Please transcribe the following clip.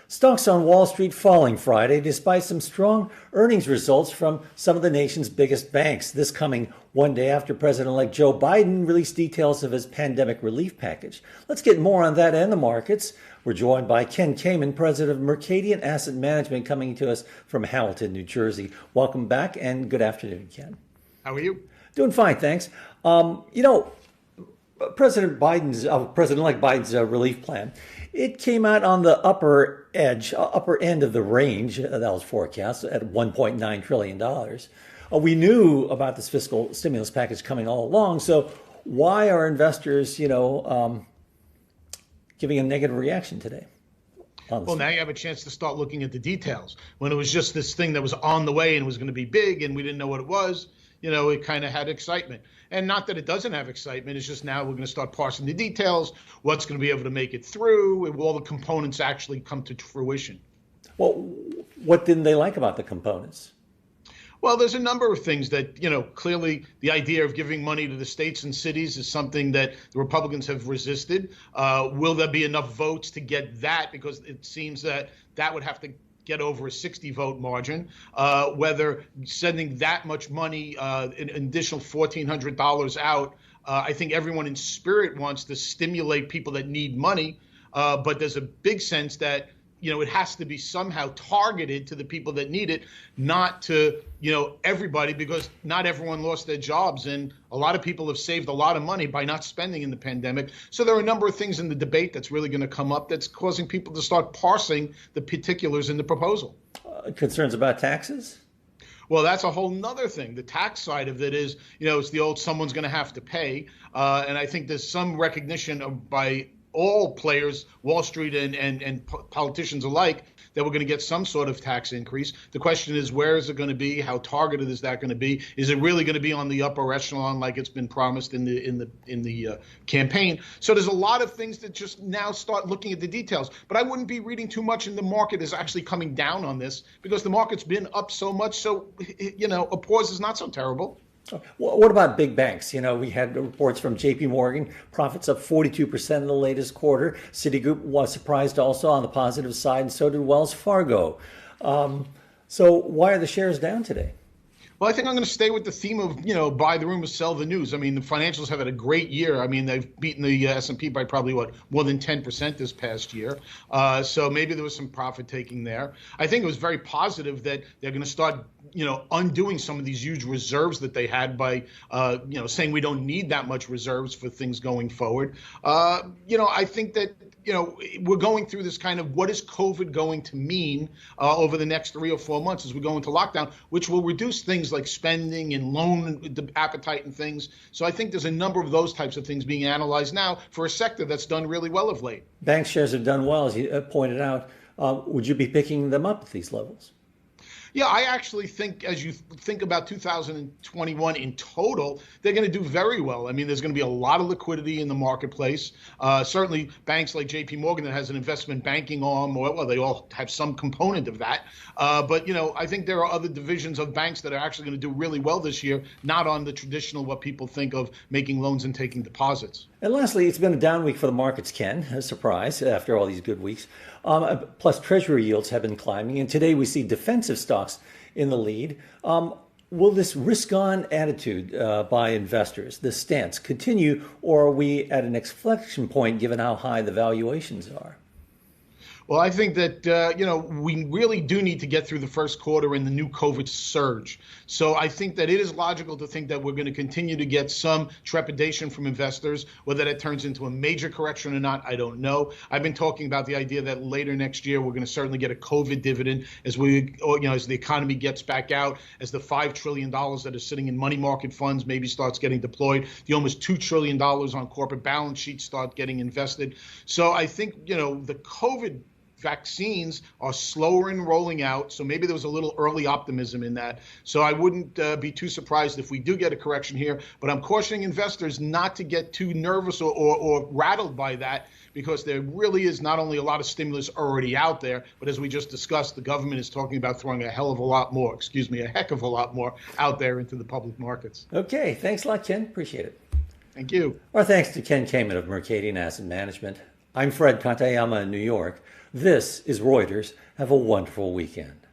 Stocks on Wall Street falling Friday despite some strong earnings results from some of the nation's biggest banks. This coming one day after President-elect Joe Biden released details of his pandemic relief package. Let's get more on that and the markets. We're joined by Ken Kamen, president of Mercadien Asset Management, coming to us from Hamilton, New Jersey. Welcome back and good afternoon, Ken. How are you? Doing fine, thanks. President-elect Biden's relief plan, it came out on the upper end of the range that was forecast at $1.9 trillion. We knew about this fiscal stimulus package coming all along. So why are investors, giving a negative reaction today? Well, now you have a chance to start looking at the details. When it was just this thing that was on the way and was going to be big and we didn't know what it was, it kind of had excitement. And not that it doesn't have excitement, it's just now we're going to start parsing the details, what's going to be able to make it through, and all the components actually come to fruition. Well, what didn't they like about the components? Well, there's a number of things that, clearly the idea of giving money to the states and cities is something that the Republicans have resisted. Will there be enough votes to get that? Because it seems that would have to get over a 60 vote margin, whether sending that much money, an additional $1,400 out. I think everyone in spirit wants to stimulate people that need money, but there's a big sense that it has to be somehow targeted to the people that need it, not to, everybody, because not everyone lost their jobs. And a lot of people have saved a lot of money by not spending in the pandemic. So there are a number of things in the debate that's really going to come up that's causing people to start parsing the particulars in the proposal. Concerns about taxes? Well, that's a whole nother thing. The tax side of it is, it's the old someone's going to have to pay. And I think there's some recognition by all players, Wall Street and politicians alike, that we're going to get some sort of tax increase. The question is, where is it going to be? How targeted is that going to be? Is it really going to be on the upper echelon like it's been promised in the campaign? So there's a lot of things that just now start looking at the details. But I wouldn't be reading too much in the market is actually coming down on this because the market's been up so much. So, a pause is not so terrible. What about big banks? We had reports from JPMorgan, profits up 42% in the latest quarter. Citigroup was surprised also on the positive side, and so did Wells Fargo. So why are the shares down today? Well, I think I'm going to stay with the theme of, buy the rumors, sell the news. I mean, the financials have had a great year. I mean, they've beaten the S&P by probably, more than 10% this past year. So maybe there was some profit taking there. I think it was very positive that they're going to start, undoing some of these huge reserves that they had by, saying we don't need that much reserves for things going forward. I think that, we're going through this kind of what is COVID going to mean over the next 3 or 4 months as we go into lockdown, which will reduce things like spending and loan appetite and things. So I think there's a number of those types of things being analyzed now for a sector that's done really well of late. Bank shares have done well, as you pointed out. Would you be picking them up at these levels? Yeah, I actually think as you think about 2021 in total, they're going to do very well. I mean, there's going to be a lot of liquidity in the marketplace. Certainly banks like JPMorgan that has an investment banking arm, they all have some component of that. But, I think there are other divisions of banks that are actually going to do really well this year, not on the traditional what people think of making loans and taking deposits. And lastly, it's been a down week for the markets, Ken. A surprise after all these good weeks. Plus, Treasury yields have been climbing. And today we see defensive stocks in the lead. Will this risk-on attitude by investors, this stance, continue, or are we at an inflection point given how high the valuations are? Well, I think that, we really do need to get through the first quarter in the new COVID surge. So I think that it is logical to think that we're going to continue to get some trepidation from investors. Whether that turns into a major correction or not, I don't know. I've been talking about the idea that later next year, we're going to certainly get a COVID dividend as as the economy gets back out, as the $5 trillion that are sitting in money market funds maybe starts getting deployed, the almost $2 trillion on corporate balance sheets start getting invested. So I think, the COVID vaccines are slower in rolling out, so maybe there was a little early optimism in that. So I wouldn't be too surprised if we do get a correction here, but I'm cautioning investors not to get too nervous or rattled by that, because there really is not only a lot of stimulus already out there, but as we just discussed, the government is talking about throwing a heck of a lot more out there into the public markets. Okay, thanks a lot, Ken. Appreciate it. Thank you. Our thanks to Ken Kamen of Mercadien Asset Management. I'm Fred Katayama in New York. This is Reuters. Have a wonderful weekend.